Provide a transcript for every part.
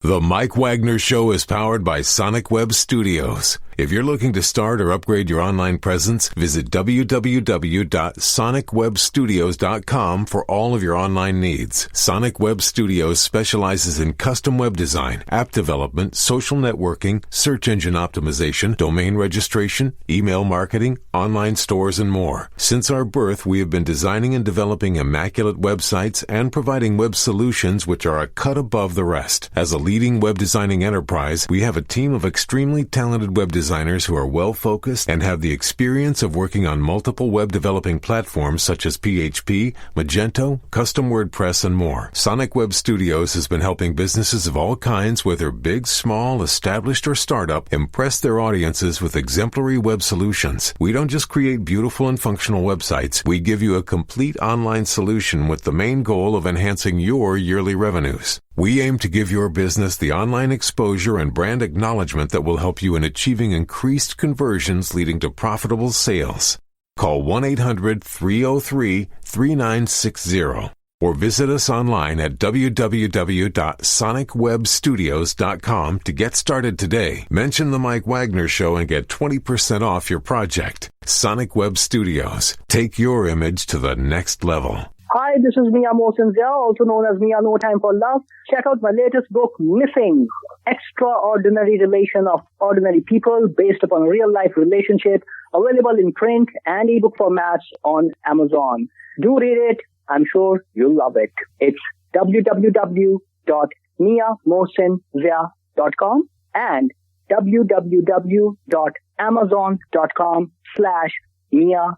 The Mike Wagner Show is powered by Sonic Web Studios. If you're looking to start or upgrade your online presence, visit www.sonicwebstudios.com for all of your online needs. Sonic Web Studios specializes in custom web design, app development, social networking, search engine optimization, domain registration, email marketing, online stores, and more. Since our birth, we have been designing and developing immaculate websites and providing web solutions which are a cut above the rest. As a leading web designing enterprise, we have a team of extremely talented web designers who are well-focused and have the experience of working on multiple web developing platforms such as PHP, Magento, custom WordPress, and more. Sonic Web Studios has been helping businesses of all kinds, whether big, small, established, or startup, impress their audiences with exemplary web solutions. We don't just create beautiful and functional websites. We give you a complete online solution with the main goal of enhancing your yearly revenues. We aim to give your business the online exposure and brand acknowledgement that will help you in achieving increased conversions leading to profitable sales. Call 1-800-303-3960 or visit us online at www.sonicwebstudios.com to get started today. Mention the Mike Wagner Show and get 20% off your project. Sonic Web Studios. Take your image to the next level. Hi, this is Mia Mosinzia, also known as Mia No Time for Love. Check out my latest book, Missing, Extraordinary Relation of Ordinary People, based upon a real-life relationship, available in print and ebook formats on Amazon. Do read it. I'm sure you'll love it. It's www.miamosinzia.com and www.amazon.com/Mia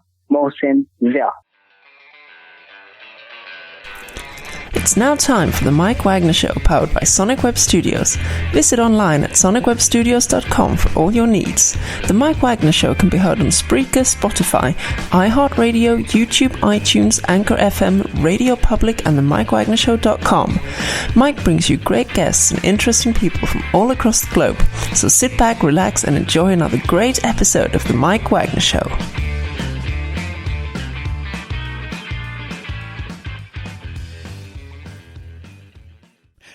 It's now time for the Mike Wagner Show, powered by Sonic Web Studios. Visit online at sonicwebstudios.com for all your needs. The Mike Wagner Show can be heard on Spreaker, Spotify, iHeartRadio, YouTube, iTunes, Anchor FM, Radio Public, and the MikeWagnerShow.com. Mike brings you great guests and interesting people from all across the globe. So sit back, relax, and enjoy another great episode of the Mike Wagner Show.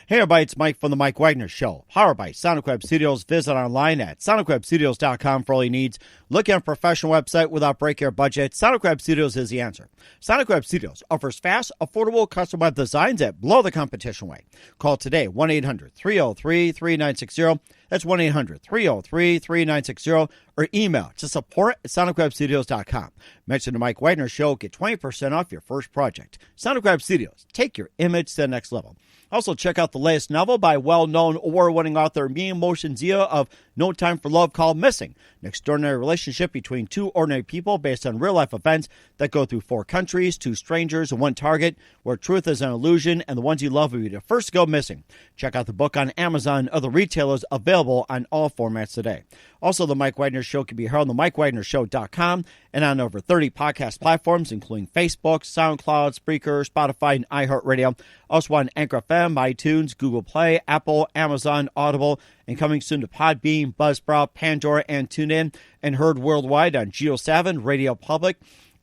Hey everybody, it's Mike from the Mike Wagner Show, powered by Sonic Web Studios. Visit online at sonicwebstudios.com for all your needs. Looking at a professional website without breaking your budget? Sonic Web Studios is the answer. Sonic Web Studios offers fast, affordable custom web designs that blow the competition away. Call today, 1-800-303-3960. That's 1-800-303-3960. Or email to support@sonicwebstudios.com. Mention the Mike Wagner Show. Get 20% off your first project. Sonic Web Studios. Take your image to the next level. Also, check out the latest novel by well-known award-winning author Mia Mosinzia of No Time for Love, called Missing, an extraordinary relationship between two ordinary people based on real-life events that go through 4 countries, 2 strangers, and 1 target, where truth is an illusion and the ones you love will be the first to go missing. Check out the book on Amazon and other retailers, available on all formats today. Also, the Mike Wagner Show can be heard on the MikeWagnerShow.com and on over 30 podcast platforms, including Facebook, SoundCloud, Spreaker, Spotify, and iHeartRadio. Also on Anchor FM, iTunes, Google Play, Apple, Amazon, Audible, and coming soon to Podbean, Buzzsprout, Pandora, and TuneIn, and heard worldwide on Geo7, Radio Public,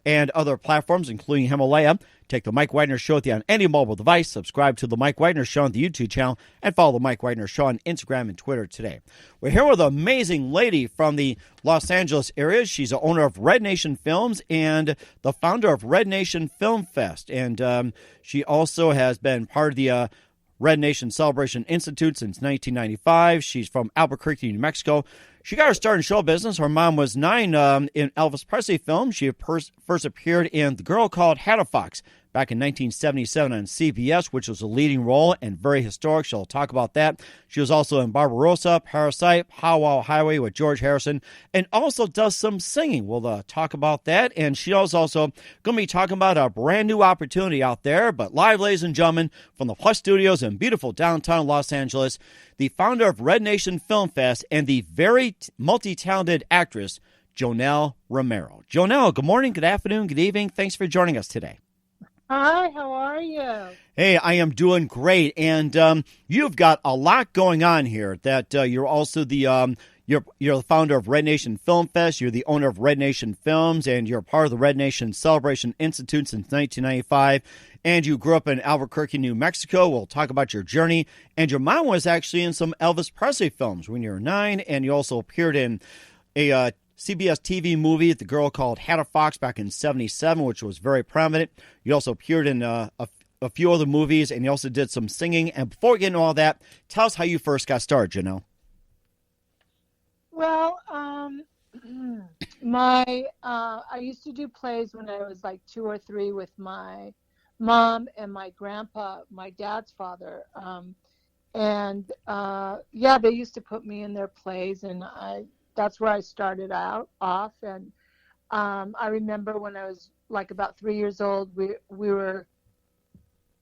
and other platforms, including Himalaya. Take the Mike Wagner Show with you on any mobile device. Subscribe to the Mike Wagner Show on the YouTube channel, and follow the Mike Wagner Show on Instagram and Twitter today. We're here with an amazing lady from the Los Angeles area. She's the owner of Red Nation Films and the founder of Red Nation Film Fest. And she also has been part of the Red Nation Celebration Institute since 1995. She's from Albuquerque, New Mexico. She got her start in show business. Her mom was 9 in Elvis Presley films. She first appeared in The Girl Called Hatterfox back in 1977 on CBS, which was a leading role and very historic. She'll talk about that. She was also in Barbarossa, Parasite, How Wow Highway with George Harrison, and also does some singing. We'll talk about that. And she is also going to be talking about a brand new opportunity out there. But live, ladies and gentlemen, from the Plus Studios in beautiful downtown Los Angeles, the founder of Red Nation Film Fest and the very multi-talented actress, Joanelle Romero. Joanelle, good morning, good afternoon, good evening. Thanks for joining us today. Hi, how are you? Hey, I am doing great, and you've got a lot going on here. That you're also the you're the founder of Red Nation Film Fest. You're the owner of Red Nation Films, and you're part of the Red Nation Celebration Institute since 1995. And you grew up in Albuquerque, New Mexico. We'll talk about your journey. And your mom was actually in some Elvis Presley films when you were 9, and you also appeared in a CBS TV movie, The Girl Called Hatter Fox, back in '77, which was very prominent. You also appeared in a few other movies, and you also did some singing. And before we get into all that, tell us how you first got started, Joanelle. Well, I used to do plays when I was like 2 or 3 with my mom and my grandpa, my dad's father. They used to put me in their plays, and that's where I started off. And I remember when I was like about 3 years old, we were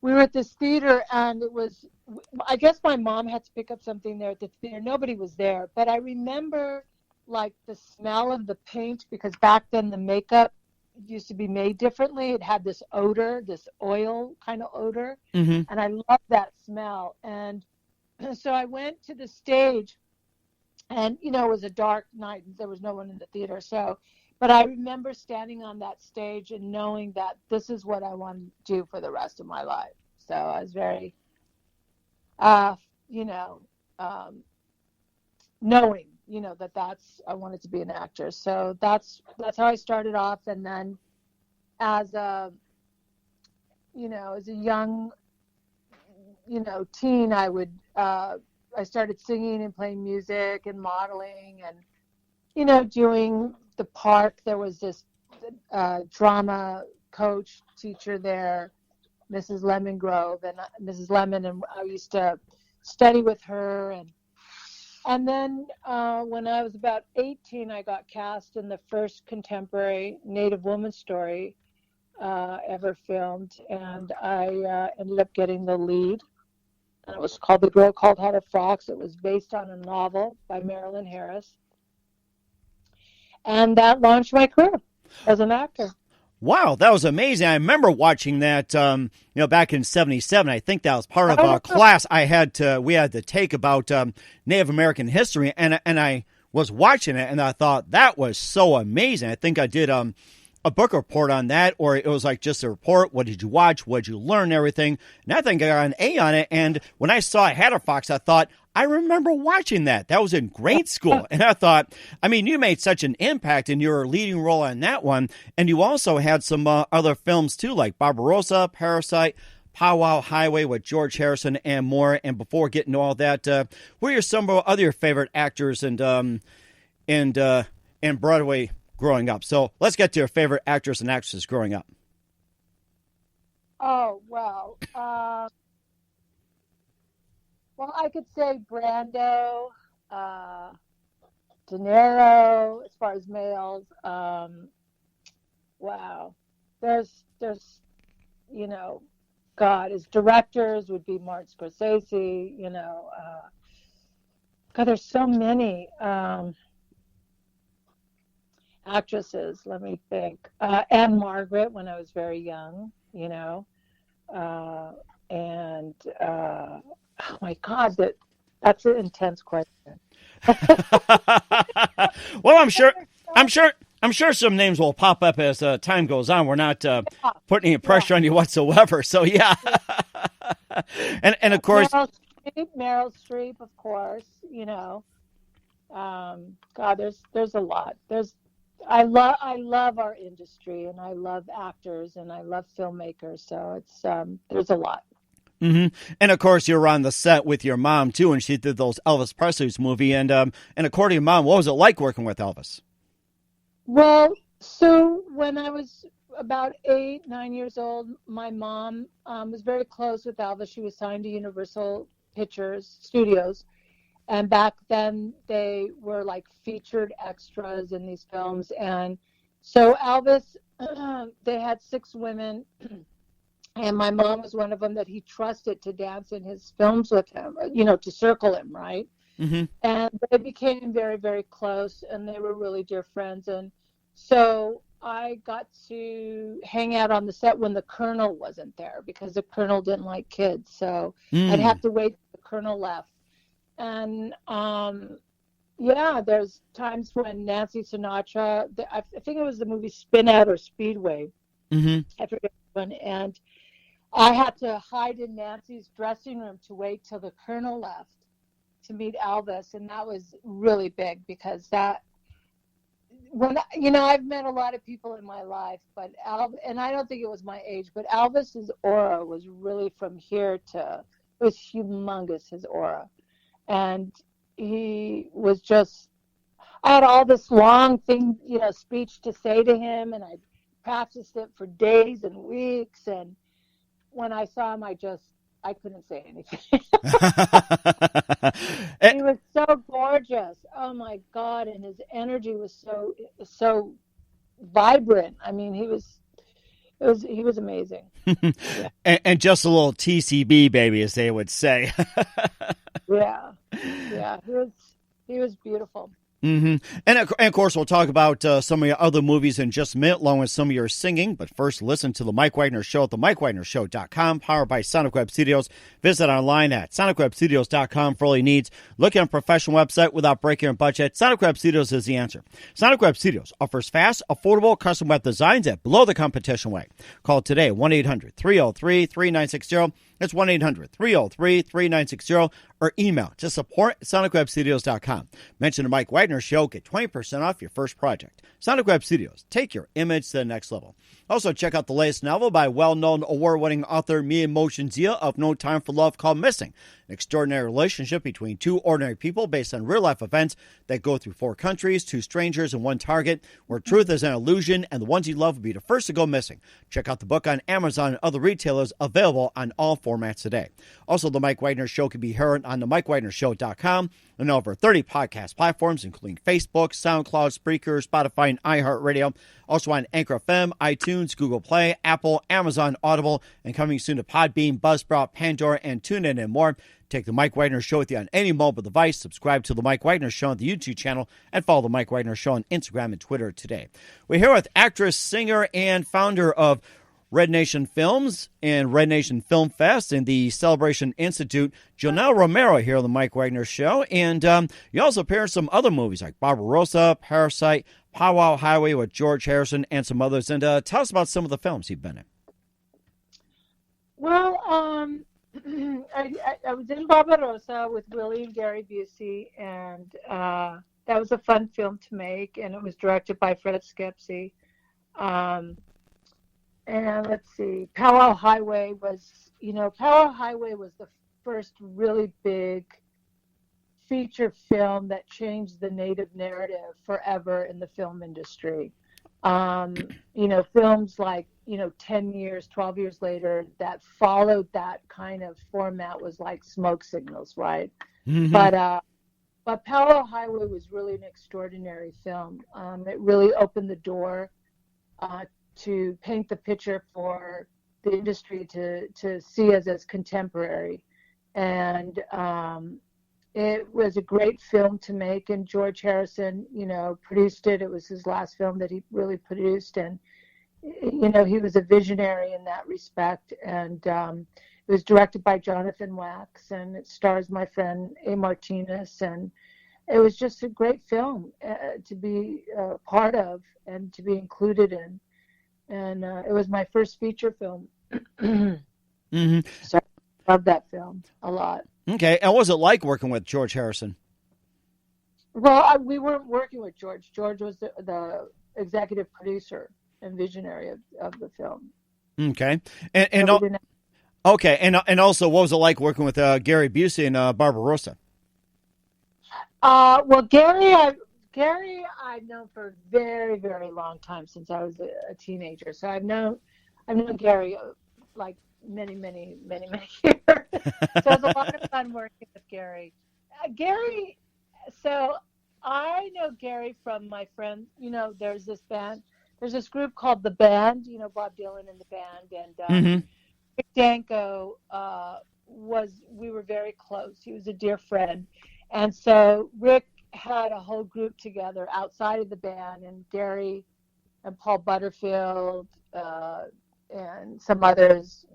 at this theater, and it was, I guess my mom had to pick up something there at the theater. Nobody was there, but I remember like the smell of the paint, because back then the makeup used to be made differently. It had this odor, this oil kind of odor, and I loved that smell. And so I went to the stage, and it was a dark night. There was no one in the theater, but I remember standing on that stage and knowing that this is what I want to do for the rest of my life. So I was very, knowing, I wanted to be an actor. So that's how I started off. And then as a young, teen, I started singing and playing music and modeling and, doing the park. There was this drama coach teacher there, Mrs. Lemongrove, and Mrs. Lemon, and I used to study with her. And then when I was about 18, I got cast in the first contemporary Native woman story ever filmed, and I ended up getting the lead. And it was called The Girl Called Hatter Fox. It was based on a novel by Marilyn Harris. And that launched my career as an actor. Wow, that was amazing. I remember watching that, back in '77. I think that was part of a class we had to take about Native American history, and I was watching it, and I thought that was so amazing. I think I did a book report on that, or it was like just a report. What did you watch? What did you learn? Everything. And I think I got an A on it. And when I saw Hatter Fox, I thought, I remember watching that. That was in grade school. And I thought, you made such an impact in your leading role on that one. And you also had some other films too, like Barbarossa, Parasite, Powwow Highway with George Harrison, and more. And before getting to all that, what are some of other favorite actors and Broadway growing up? So let's get to your favorite actors and actresses growing up. Oh, well, I could say Brando, De Niro, as far as males. Wow. There's, God, as directors would be Martin Scorsese, God, there's so many actresses, let me think. Anne Margaret when I was very young, oh my God, that's an intense question. Well, I'm sure some names will pop up as time goes on. We're not putting any pressure on you whatsoever. So yeah, and of course, Meryl Streep, of course. God, there's a lot. I love our industry, and I love actors, and I love filmmakers. So it's there's a lot. Mm-hmm. And of course, you were on the set with your mom too, and she did those Elvis Presley's movie. And according to Mom, what was it like working with Elvis? Well, so when I was about 8, 9 years old, my mom was very close with Elvis. She was signed to Universal Pictures Studios, and back then they were like featured extras in these films. And so Elvis, they had 6 women. And my mom was one of them that he trusted to dance in his films with him, to circle him, right? Mm-hmm. And they became very, very close, and they were really dear friends. And so I got to hang out on the set when the Colonel wasn't there, because the Colonel didn't like kids. So I'd have to wait till the Colonel left. And, Yeah, there's times when Nancy Sinatra, I think it was the movie Spin Out or Speedway, Mm-hmm. I forget which one, and I had to hide in Nancy's dressing room to wait till the Colonel left to meet Elvis, and that was really big because that when I've met a lot of people in my life, but and I don't think it was my age, but Elvis's aura was really from here to it was humongous, his aura, and he was just. I had all this long thing, speech to say to him, and I practiced it for days and weeks, and when I saw him, I couldn't say anything. He was so gorgeous. Oh my God. And his energy was so vibrant. I mean, he was amazing. Yeah. And just a little TCB baby, as they would say. Yeah. Yeah. He was beautiful. Mm-hmm. And of course, we'll talk about some of your other movies in just a minute, along with some of your singing. But first, listen to The Mike Wagner Show at themikewagnershow.com, powered by Sonic Web Studios. Visit online at sonicwebstudios.com for all your needs. Look at a professional website without breaking your budget. Sonic Web Studios is the answer. Sonic Web Studios offers fast, affordable, custom web designs at below the competition rate. Call today, 1-800-303-3960. That's 1-800-303-3960, or email to support@sonicwebstudios.com. Mention the Mike Wagner Show, get 20% off your first project. Sonic Web Studios, take your image to the next level. Also, check out the latest novel by well-known award-winning author Mia Moshenzia of No Time for Love called Missing, an extraordinary relationship between two ordinary people based on real-life events that go through 4 countries, 2 strangers, and 1 target, where truth is an illusion and the ones you love will be the first to go missing. Check out the book on Amazon and other retailers, available on all formats today. Also, The Mike Wagner Show can be heard on themikewagnershow.com and over 30 podcast platforms, including Facebook, SoundCloud, Spreaker, Spotify, and iHeartRadio. Also on Anchor FM, iTunes, Google Play, Apple, Amazon, Audible, and coming soon to Podbean, Buzzsprout, Pandora, and TuneIn, and more. Take The Mike Wagner Show with you on any mobile device. Subscribe to The Mike Wagner Show on the YouTube channel, and follow The Mike Wagner Show on Instagram and Twitter today. We're here with actress, singer, and founder of Red Nation Films and Red Nation Film Fest and the Celebration Institute, Joanelle Romero, here on the Mike Wagner Show. And you also appear in some other movies like Barbarossa, Parasite, Powwow Highway with George Harrison, and some others. And tell us about some of the films you've been in. Well, I was in Barbarossa with Willie and Gary Busey, and that was a fun film to make, and it was directed by Fred Skepsi. And let's see, Powwow Highway was the first really big feature film that changed the Native narrative forever in the film industry. Films like, 10 years, 12 years later that followed that kind of format was like Smoke Signals, right? Mm-hmm. But Powwow Highway was really an extraordinary film. It really opened the door to paint the picture for the industry to see us as contemporary. And it was a great film to make, and George Harrison, produced it. It was his last film that he really produced, and, he was a visionary in that respect. And it was directed by Jonathan Wax, and it stars my friend A. Martinez, and it was just a great film to be part of and to be included in. And it was my first feature film. Mm-hmm. So I love that film a lot. Okay. And what was it like working with George Harrison? Well, we weren't working with George. George was the executive producer and visionary of the film. Okay. And also, what was it like working with Gary Busey and Barbarossa? Well, Gary I've known for a very, very long time, since I was a teenager. So I've known Gary like many, many, many, many years. So it was a lot of fun working with Gary. So I know Gary from my friend. There's this group called The Band. Bob Dylan and The Band, and Rick Danko we were very close. He was a dear friend, and so Rick had a whole group together outside of the band, and Gary and Paul Butterfield and some others,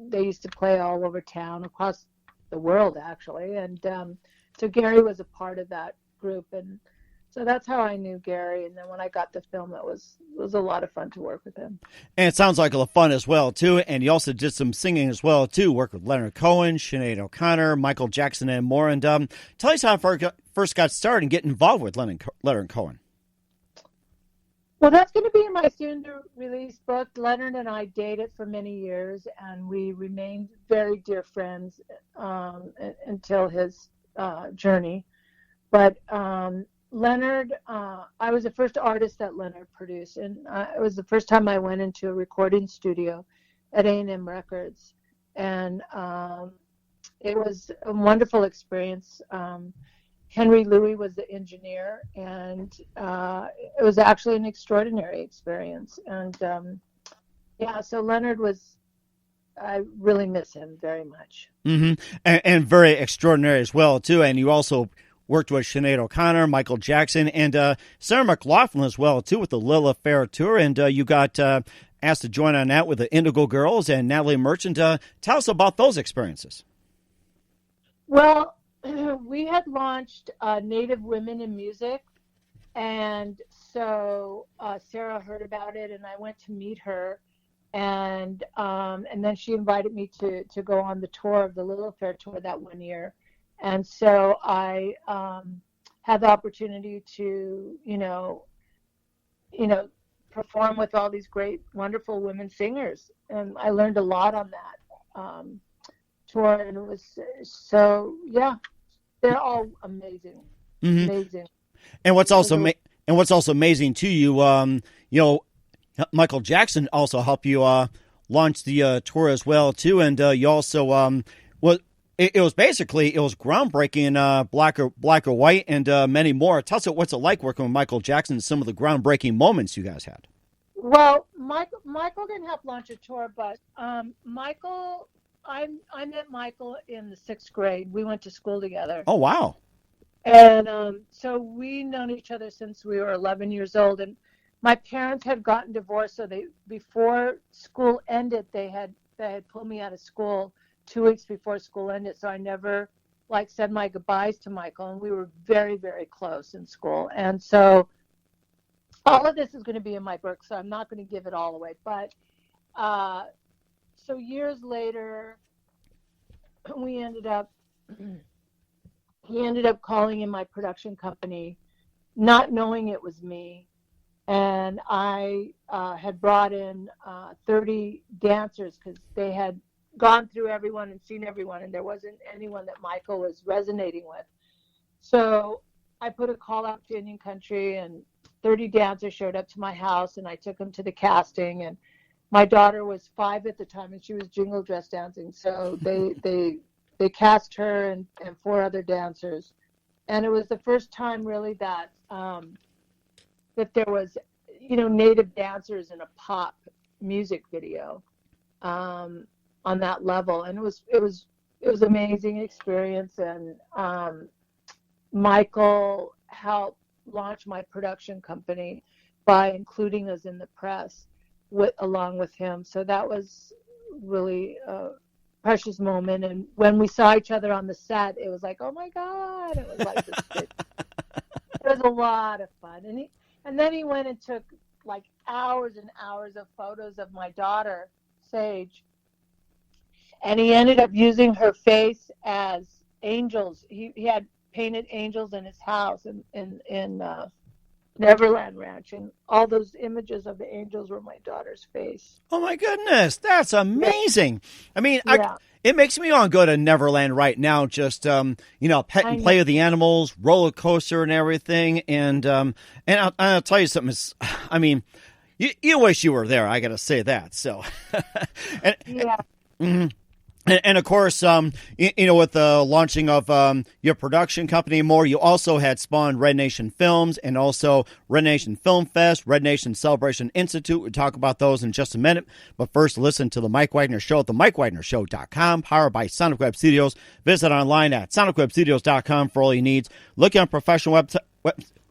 they used to play all over town, across the world actually, and so Gary was a part of that group, and so that's how I knew Gary. And then when I got the film, it was a lot of fun to work with him. And it sounds like a lot of fun as well, too. And you also did some singing as well, too. Worked with Leonard Cohen, Sinead O'Connor, Michael Jackson, and more. And tell us how you first got started and get involved with Leonard Cohen. Well, that's going to be in my soon-to-release book. Leonard and I dated for many years, and we remained very dear friends until his journey. But Leonard, I was the first artist that Leonard produced, and it was the first time I went into a recording studio at A&M Records, and it was a wonderful experience. Henry Louis was the engineer, and it was actually an extraordinary experience. And so Leonard I really miss him very much. Mm-hmm. And very extraordinary as well, too. And you also worked with Sinead O'Connor, Michael Jackson, and Sarah McLachlan as well, too, with the Lilith Fair Tour. And you got asked to join on that with the Indigo Girls and Natalie Merchant. Tell us about those experiences. Well, we had launched Native Women in Music, and so Sarah heard about it, and I went to meet her, and then she invited me to go on the tour of the Lilith Fair Tour that one year. And so I had the opportunity to, perform with all these great, wonderful women singers. And I learned a lot on that tour. And it was they're all amazing. Mm-hmm. Amazing. And what's also amazing to you, Michael Jackson also helped you launch the tour as well, too. And you also, It was groundbreaking, Black or White, and many more. Tell us what's it like working with Michael Jackson and some of the groundbreaking moments you guys had. Well, Michael didn't help launch a tour, but Michael, I met Michael in the 6th grade. We went to school together. Oh, wow. And so we known each other since we were 11 years old. And my parents had gotten divorced, so before school ended, they had pulled me out of school 2 weeks before school ended, so I never said my goodbyes to Michael, and we were very, very close in school. And so all of this is going to be in my book, so I'm not going to give it all away. But so years later, he ended up calling in my production company, not knowing it was me. And I had brought in 30 dancers because they had gone through everyone and seen everyone, and there wasn't anyone that Michael was resonating with. So I put a call out to Indian Country, and 30 dancers showed up to my house, and I took them to the casting. And my daughter was 5 at the time, and she was jingle dress dancing. So they cast her and 4 other dancers, and it was the first time really that there was Native dancers in a pop music video. On that level, and it was amazing experience. And Michael helped launch my production company by including us in the press along with him. So that was really a precious moment. And when we saw each other on the set, it was like, oh my God! It was like this. It was a lot of fun. And then he went and took hours and hours of photos of my daughter Sage. And he ended up using her face as angels. He had painted angels in his house in Neverland Ranch, and all those images of the angels were my daughter's face. Oh my goodness, that's amazing! I mean, it makes me want to go to Neverland right now. Just pet and play with the animals, roller coaster, and everything. And I'll tell you something. I mean, you wish you were there. I got to say that. So, Mm-hmm. And of course, with the launching of your production company and more, you also had spawned Red Nation Films and also Red Nation Film Fest, Red Nation Celebration Institute. We'll talk about those in just a minute. But first, listen to The Mike Wagner Show at themikewagnershow.com, powered by Sonic Web Studios. Visit online at sonicwebstudios.com for all your needs. Look on professional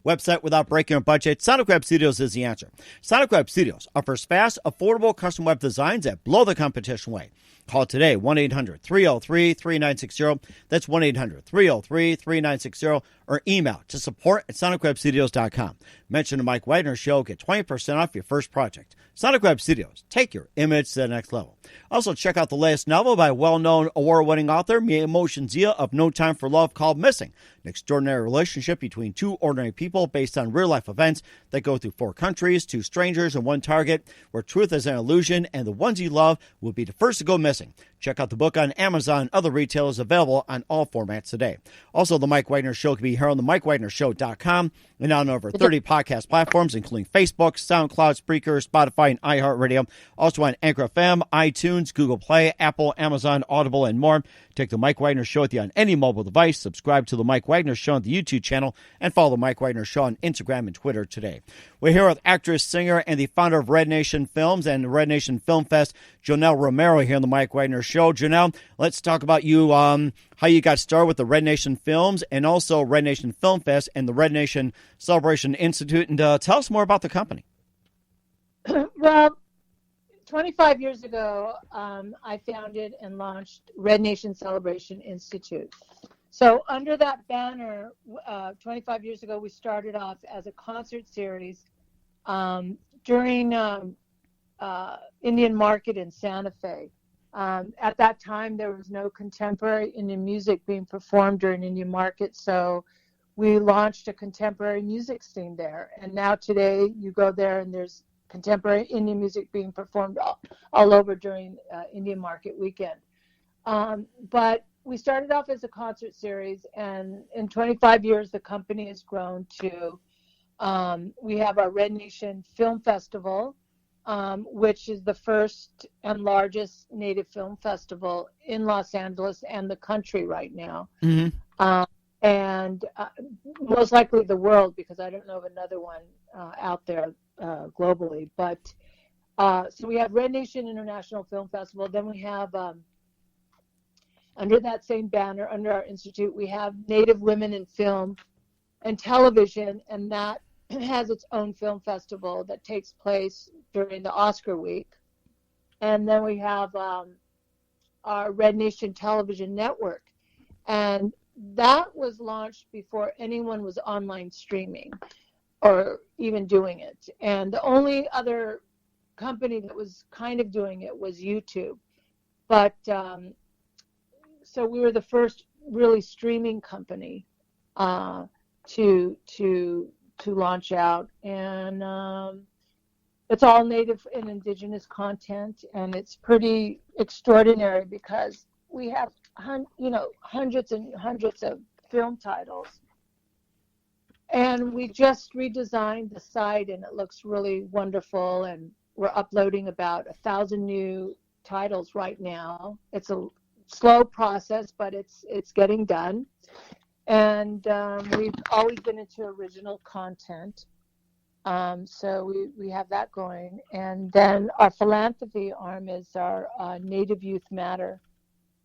website without breaking your budget. Sonic Web Studios is the answer. Sonic Web Studios offers fast, affordable custom web designs that blow the competition away. Call today, 1-800-303-3960. That's 1-800-303-3960. Or email to support@sonicwebstudios.com. Mention the Mike Wagner Show. Get 20% off your first project. Sonic Web Studios. Take your image to the next level. Also, check out the latest novel by well-known award-winning author Mia Zia of No Time for Love called Missing, an extraordinary relationship between two ordinary people based on real-life events that go through 4 countries, 2 strangers, and 1 target, where truth is an illusion and the ones you love will be the first to go missing. Check out the book on Amazon and other retailers, available on all formats today. Also, The Mike Wagner Show can be heard on themikewagnershow.com and on over 30 podcast platforms, including Facebook, SoundCloud, Spreaker, Spotify, and iHeartRadio. Also on Anchor FM, iTunes, Google Play, Apple, Amazon, Audible, and more. Take The Mike Wagner Show with you on any mobile device. Subscribe to The Mike Wagner Show on the YouTube channel, and follow The Mike Wagner Show on Instagram and Twitter today. We're here with actress, singer, and the founder of Red Nation Films and the Red Nation Film Fest, Joanelle Romero, here on The Mike Wagner Show. Joanelle, let's talk about you, how you got started with the Red Nation Films and also Red Nation Film Fest and the Red Nation Celebration Institute, and tell us more about the company. Well, 25 years ago, I founded and launched Red Nation Celebration Institute. So under that banner, 25 years ago, we started off as a concert series during Indian Market in Santa Fe. At that time, there was no contemporary Indian music being performed during Indian Market, so we launched a contemporary music scene there. And now today, you go there and there's contemporary Indian music being performed all over during Indian Market weekend. But we started off as a concert series, and in 25 years, the company has grown to, we have our Red Nation Film Festival, which is the first and largest Native film festival in Los Angeles and the country right now. Mm-hmm. And most likely the world, because I don't know of another one out there globally. But so we have Red Nation International Film Festival. Then we have, under that same banner, under our institute, we have Native Women in Film and Television, and that has its own film festival that takes place during the Oscar week. And then we have our Red Nation Television Network. And that was launched before anyone was online streaming or even doing it. And the only other company that was kind of doing it was YouTube. But so we were the first really streaming company to launch out. And it's all Native and Indigenous content, and it's pretty extraordinary because we have hundreds and hundreds of film titles, and we just redesigned the site, and it looks really wonderful. And we're uploading about 1,000 new titles right now. It's a slow process, but it's getting done. And we've always been into original content. So we have that going. And then our philanthropy arm is our Native Youth Matter.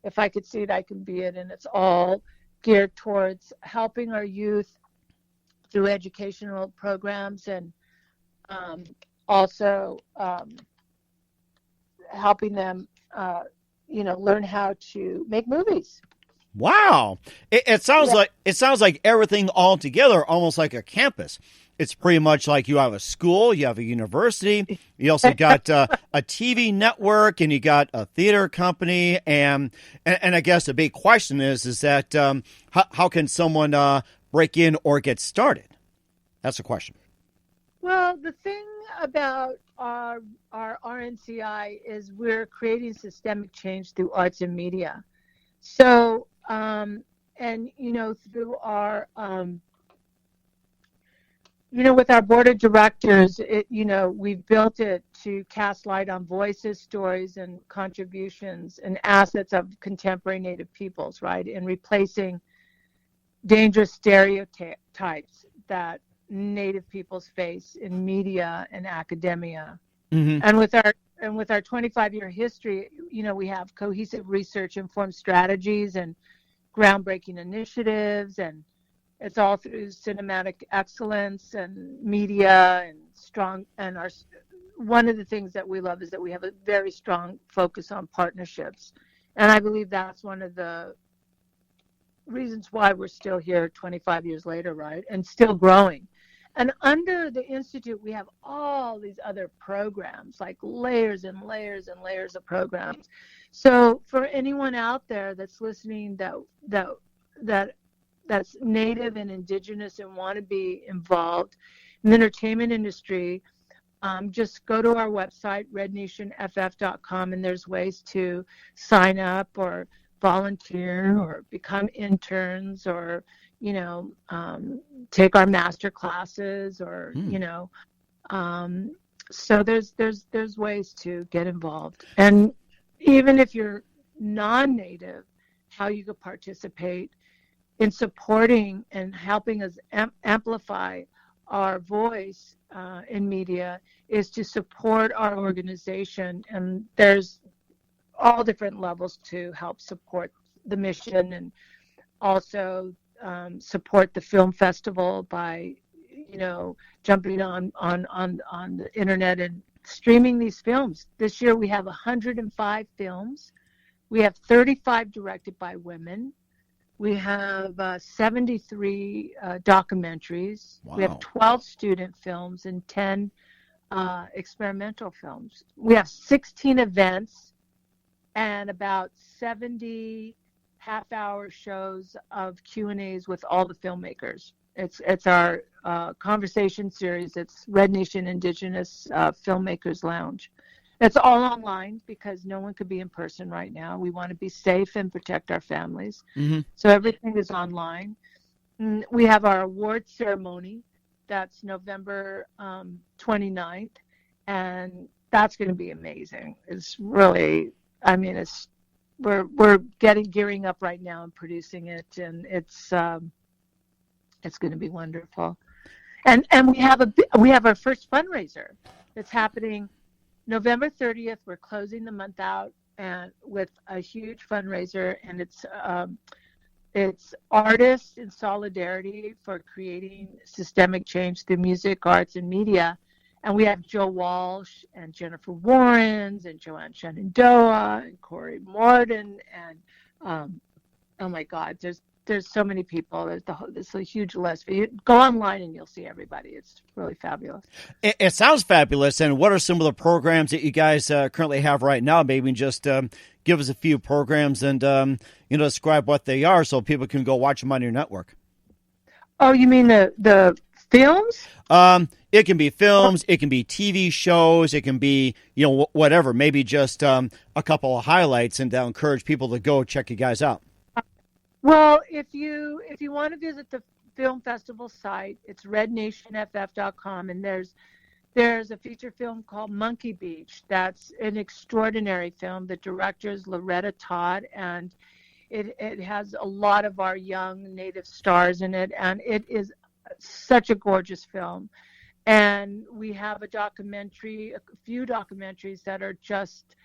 If I could see it, I can be it. And it's all geared towards helping our youth through educational programs, and also helping them, learn how to make movies. Wow. It sounds like everything all together, almost like a campus. It's pretty much like you have a school, you have a university, you also got a TV network, and you got a theater company, and I guess the big question is that how can someone break in or get started? That's the question. Well, the thing about our RNCI is we're creating systemic change through arts and media. So, through our with our board of directors, we've built it to cast light on voices, stories, and contributions and assets of contemporary Native peoples, right? And replacing dangerous stereotypes that Native peoples face in media and academia. Mm-hmm. And with our 25-year history, we have cohesive research-informed strategies and groundbreaking initiatives, and it's all through cinematic excellence and media and strong, and our one of the things that we love is that we have a very strong focus on partnerships. And I believe that's one of the reasons why we're still here 25 years later, right? And still growing. And under the Institute, we have all these other programs, like layers and layers and layers of programs. So for anyone out there that's listening that's Native and Indigenous and want to be involved in the entertainment industry, just go to our website, rednationff.com, and there's ways to sign up or volunteer or become interns or, take our master classes or, so there's ways to get involved. And even if you're non-Native, how you could participate in supporting and helping us amplify our voice in media is to support our organization. And there's all different levels to help support the mission, and also support the film festival by, jumping on the internet and streaming these films. This year we have 105 films. We have 35 directed by women. We have 73 documentaries. Wow. We have 12 student films and 10 experimental films. We have 16 events and about 70 half-hour shows of Q&As with all the filmmakers. It's our conversation series. It's Red Nation Indigenous Filmmakers Lounge. It's all online because no one could be in person right now. We want to be safe and protect our families. Mm-hmm. So everything is online. We have our award ceremony. That's November 29th. And that's going to be amazing. It's really, we're gearing up right now and producing it. And it's going to be wonderful. And we have our first fundraiser that's happening November 30th. We're closing the month out and with a huge fundraiser, and it's artists in solidarity for creating systemic change through music, arts, and media. And we have Joe Walsh and Jennifer Warrens and Joanne Shenandoah and Corey Morden and oh my God, there's so many people. There's a huge list. But you go online and you'll see everybody. It's really fabulous. It sounds fabulous. And what are some of the programs that you guys currently have right now? Maybe just give us a few programs and describe what they are so people can go watch them on your network. Oh, you mean the films? It can be films. It can be TV shows. It can be whatever. Maybe just a couple of highlights, and encourage people to go check you guys out. Well, if you want to visit the film festival site, it's rednationff.com, and there's a feature film called Monkey Beach. That's an extraordinary film. The director is Loretta Todd, and it has a lot of our young Native stars in it, and it is such a gorgeous film. And we have a few documentaries that are just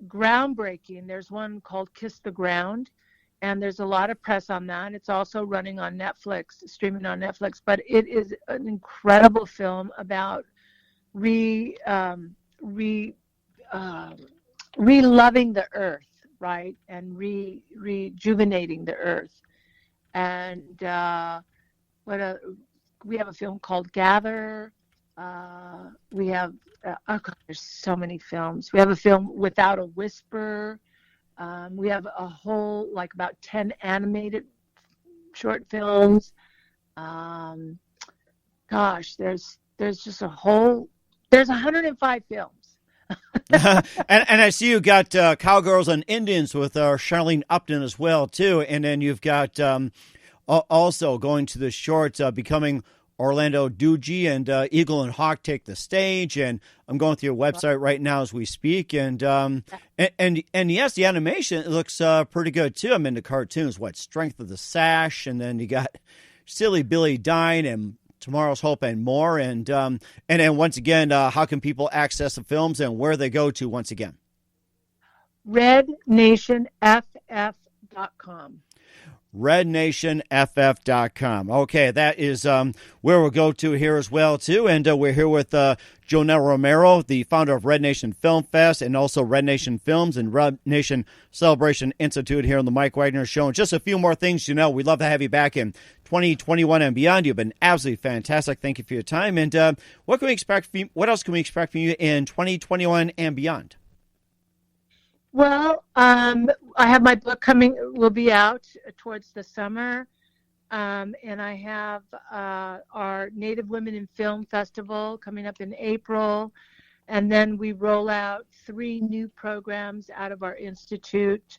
groundbreaking. There's one called Kiss the Ground, and there's a lot of press on that. It's also running on Netflix, streaming on Netflix, but it is an incredible film about re-loving the earth, right? And rejuvenating the earth. And we have a film called Gather. We have there's so many films. We have a film Without a Whisper. We have a whole about 10 animated short films. There's just there's 105 films. and I see you got Cowgirls and Indians with Charlene Upton as well too, and then you've got also going to the shorts, becoming Orlando Doogie and Eagle and Hawk Take the Stage, and I'm going through your website right now as we speak, and yes, the animation looks pretty good too. I'm into cartoons. Strength of the Sash, and then you got Silly Billy Dine and Tomorrow's Hope and more, and then once again, how can people access the films and where they go to once again? rednationff.com. rednationff.com. rednationff.com. Okay, that is where we'll go to here as well, too. And we're here with Joanelle Romero, the founder of Red Nation Film Fest and also Red Nation Films and Red Nation Celebration Institute here on the Mike Wagner Show. And just a few more things, Joanelle. We'd love to have you back in 2021 and beyond. You've been absolutely fantastic. Thank you for your time. And what can we expect from you, what else can we expect from you in 2021 and beyond? Well, I have my book will be out towards the summer. And I have our Native Women in Film Festival coming up in April. And then we roll out 3 new programs out of our institute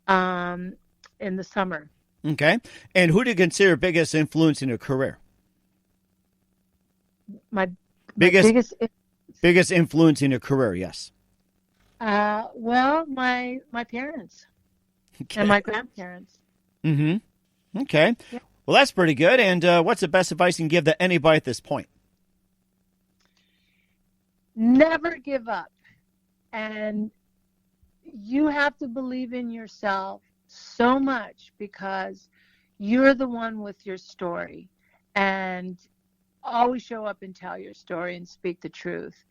in the summer. Okay. And who do you consider biggest influence in your career? My biggest influence in your career, yes. Well, my parents and my grandparents. Mm-hmm. Okay. Yeah. Well, that's pretty good. And what's the best advice you can give to anybody at this point? Never give up. And you have to believe in yourself so much because you're the one with your story. And always show up and tell your story and speak the truth.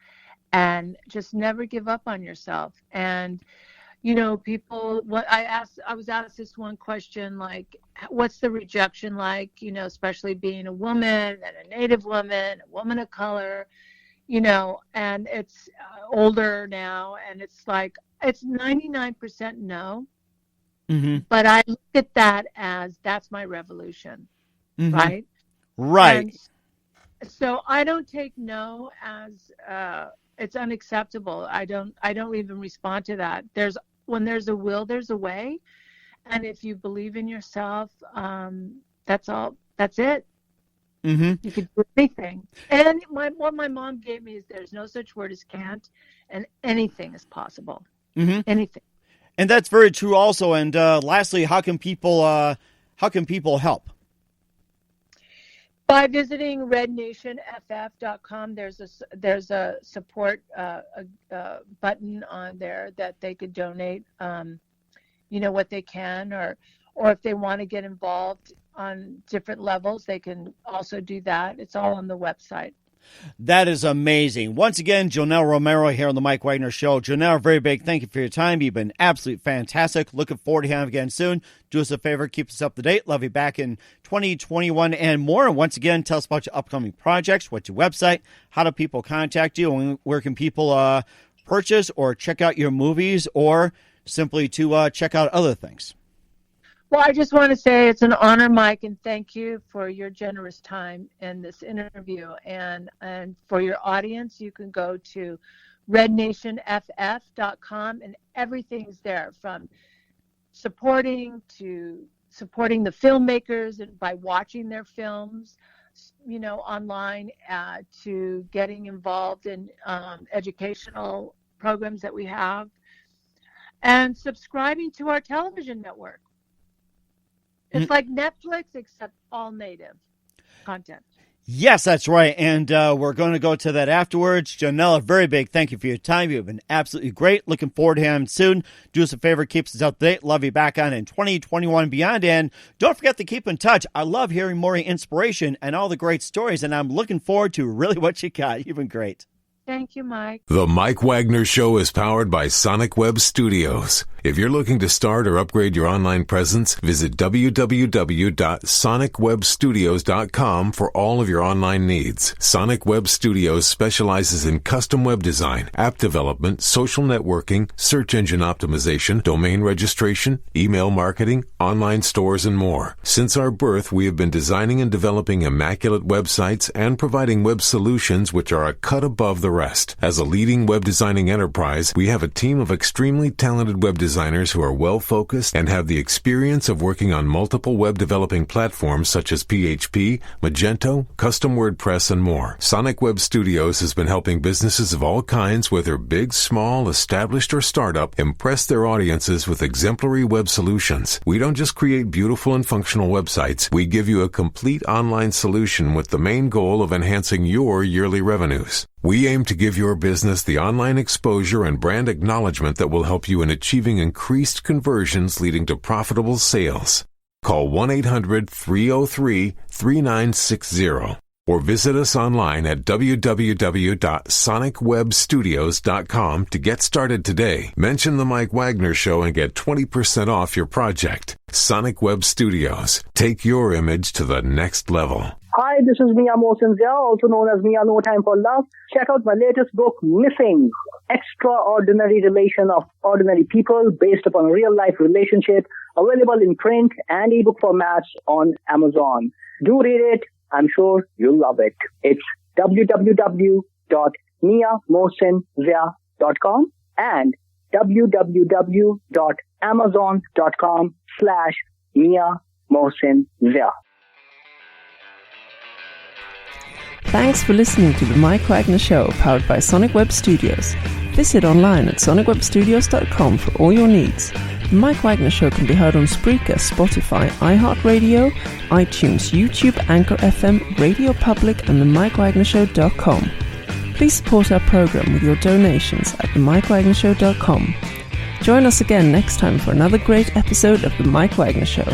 And just never give up on yourself. And, you know, I was asked this one question, like, what's the rejection like, you know, especially being a woman and a Native woman, a woman of color, you know, and it's older now. And it's like, it's 99% no. Mm-hmm. But I look at that as that's my revolution, mm-hmm. Right? Right. And so I don't take no as, it's unacceptable. I don't even respond to that. When there's a will, there's a way. And if you believe in yourself, that's all. That's it. Mm-hmm. You can do anything. And what my mom gave me is there's no such word as can't, and anything is possible. Mm-hmm. Anything. And that's very true also. And lastly, how can people help? By visiting rednationff.com, there's a support button on there that they could donate, you know, what they can, or if they want to get involved on different levels, they can also do that. It's all on the website. That is amazing. Once again, Joanelle Romero here on the Mike Wagner Show. Joanelle, very big thank you for your time. You've been absolutely fantastic. Looking forward to having you again soon. Do us a favor, keep us up to date. Love you back in 2021 and more. And once again, tell us about your upcoming projects. What's your website? How do people contact you? And where can people purchase or check out your movies or simply to check out other things? Well, I just want to say it's an honor, Mike, and thank you for your generous time in this interview. And for your audience, you can go to rednationff.com, and everything's there, from supporting the filmmakers and by watching their films, you know, online, to getting involved in educational programs that we have, and subscribing to our television network. It's like Netflix, except all native content. Yes, that's right. And we're going to go to that afterwards. Joanelle, a very big thank you for your time. You've been absolutely great. Looking forward to having you soon. Do us a favor, keep us up to date. Love you back on in 2021 and beyond. And don't forget to keep in touch. I love hearing more inspiration and all the great stories. And I'm looking forward to really what you got. You've been great. Thank you, Mike. The Mike Wagner Show is powered by Sonic Web Studios. If you're looking to start or upgrade your online presence, visit www.sonicwebstudios.com for all of your online needs. Sonic Web Studios specializes in custom web design, app development, social networking, search engine optimization, domain registration, email marketing, online stores, and more. Since our birth, we have been designing and developing immaculate websites and providing web solutions which are a cut above the rest. As a leading web designing enterprise, we have a team of extremely talented web designers who are well-focused and have the experience of working on multiple web developing platforms such as PHP, Magento, custom WordPress, and more. Sonic Web Studios has been helping businesses of all kinds, whether big, small, established, or startup, impress their audiences with exemplary web solutions. We don't just create beautiful and functional websites. We give you a complete online solution with the main goal of enhancing your yearly revenues. We aim time to give your business the online exposure and brand acknowledgement that will help you in achieving increased conversions leading to profitable sales. Call 1-800-303-3960 or visit us online at www.sonicwebstudios.com to get started today. Mention the Mike Wagner Show and get 20% off your project. Sonic Web Studios. Take your image to the next level. Hi, this is Mia Mohsen Zia, also known as Mia No Time for Love. Check out my latest book, Missing: Extraordinary Relation of Ordinary People based upon real-life relationship, available in print and ebook formats on Amazon. Do read it. I'm sure you'll love it. It's www.miamohsenzia.com and www.amazon.com/Mia Mohsen Zia. Thanks for listening to The Mike Wagner Show, powered by Sonic Web Studios. Visit online at sonicwebstudios.com for all your needs. The Mike Wagner Show can be heard on Spreaker, Spotify, iHeartRadio, iTunes, YouTube, Anchor FM, Radio Public, and themikewagnershow.com. Please support our program with your donations at themikewagnershow.com. Join us again next time for another great episode of The Mike Wagner Show.